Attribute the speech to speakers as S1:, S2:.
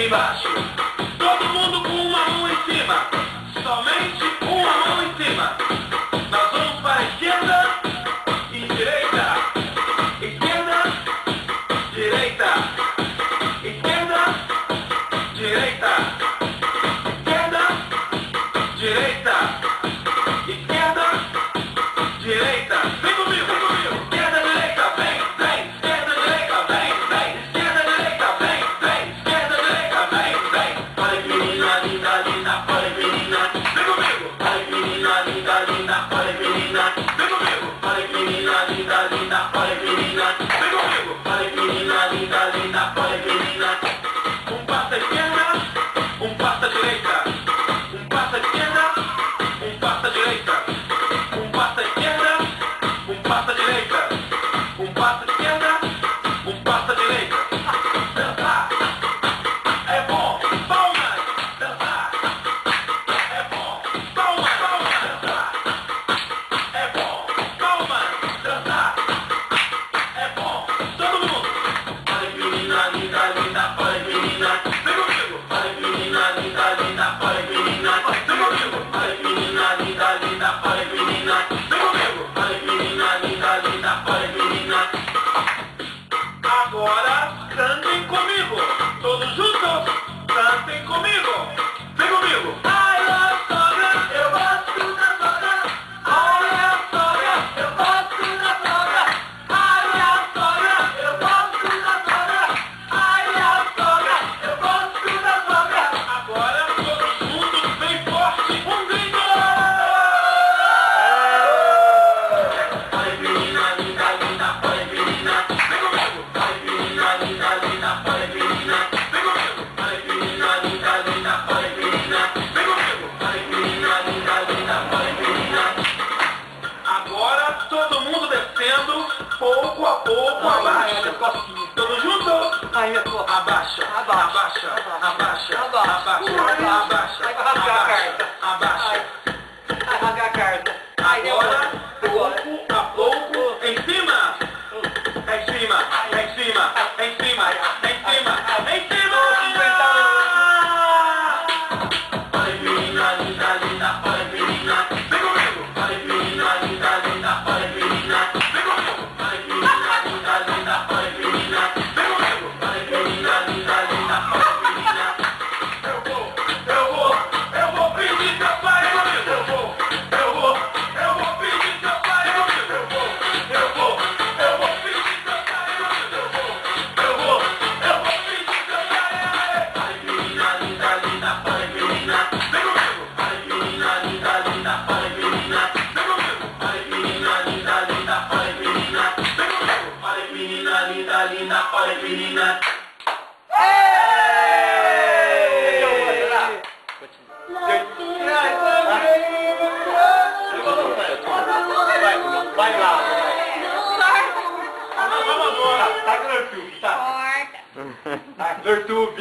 S1: embaixo. Todo mundo com uma mão em cima. Somente uma mão em cima. Nós vamos para a esquerda e direita. Esquerda, direita. Esquerda, direita. Esquerda, direita. Esquerda, direita. Vem comigo, vem comigo. Esquerda, direita, vem, vem. Esquerda, direita, vem, vem. Esquerda, direita, vem, vem. Esquerda, direita, vem, vem. Olha que menina linda, linda. Olha que menina. Vem comigo. Olha que menina linda, linda. Olha que menina. Vem comigo. Olha que menina linda, linda. Olha que menina. Vem comigo. Olha que menina linda, linda. Olha que menina. Um passo à esquerda, um passo à direita. Um passo à esquerda, um passo à direita. Um passo à esquerda, um passo à direita. Um passo à esquerda, um passo à direita. Dançar é bom, palmas. Dançar é bom, palmas. Dançar é bom, palmas. Dançar é bom. Todo mundo. Olha que menina linda, linda. Olha que menina. Vem comigo. Olha que menina linda, linda. Olha que menina. Vem comigo. Olha que menina linda, linda. Olha que menina. Vem comigo. Olha que menina linda, linda. Olha que menina. Agora cantem comigo. Todos juntos. Cantem comigo. Vem comigo. Ai, a sogra, eu gosto da sogra. Ai, a sogra, eu gosto da sogra. Ai, a sogra, eu gosto da sogra. Ai, a sogra, eu gosto da sogra. Agora todos juntos, bem forte, um grito. Olha que menina linda, linda. Olha que menina. Vem comigo. Olha que menina linda, linda. Olha que menina. Vem comigo. Olha que menina linda, linda. Olha que menina. Vem comigo. Olha que menina linda, linda. Olha que menina. Agora todo mundo descendo, pouco a pouco, abaixa. Todo junto?
S2: Ai, minha costa.
S1: Abaixa, abaixa, abaixa, abaixa, abaixa,
S2: Vai rasgar a carta.
S1: abaixa.
S2: Vai rasgar a carta. Ai,
S1: Agora,
S2: agora.
S1: pouco a pouco, em cima, em cima, em cima, em cima, em cima, em cima. Olha que menina linda, linda, olha que menina. Vem comigo. Olha que menina linda, linda, olha que menina. Vem comigo. Olha que menina linda, linda, olha que menina. Vem comigo. Olha que menina linda, linda, olha que menina. Eu vou pedir seu pai comigo. Eu vou pedir seu pai comigo. Eu vou pedir seu pai comigo. Eu vou pedir seu pai. Olha que menina linda, linda, olha que menina. Vem comigo. Olha que menina linda, linda, olha que menina. Vem comigo. Olha que menina linda, linda, olha que menina. Vem comigo. Olha que menina linda, linda, olha que menina.
S2: Vai lá.
S3: Sorte.
S2: Tá com o YouTube, tá?
S3: Corta.
S2: Tá com o YouTube.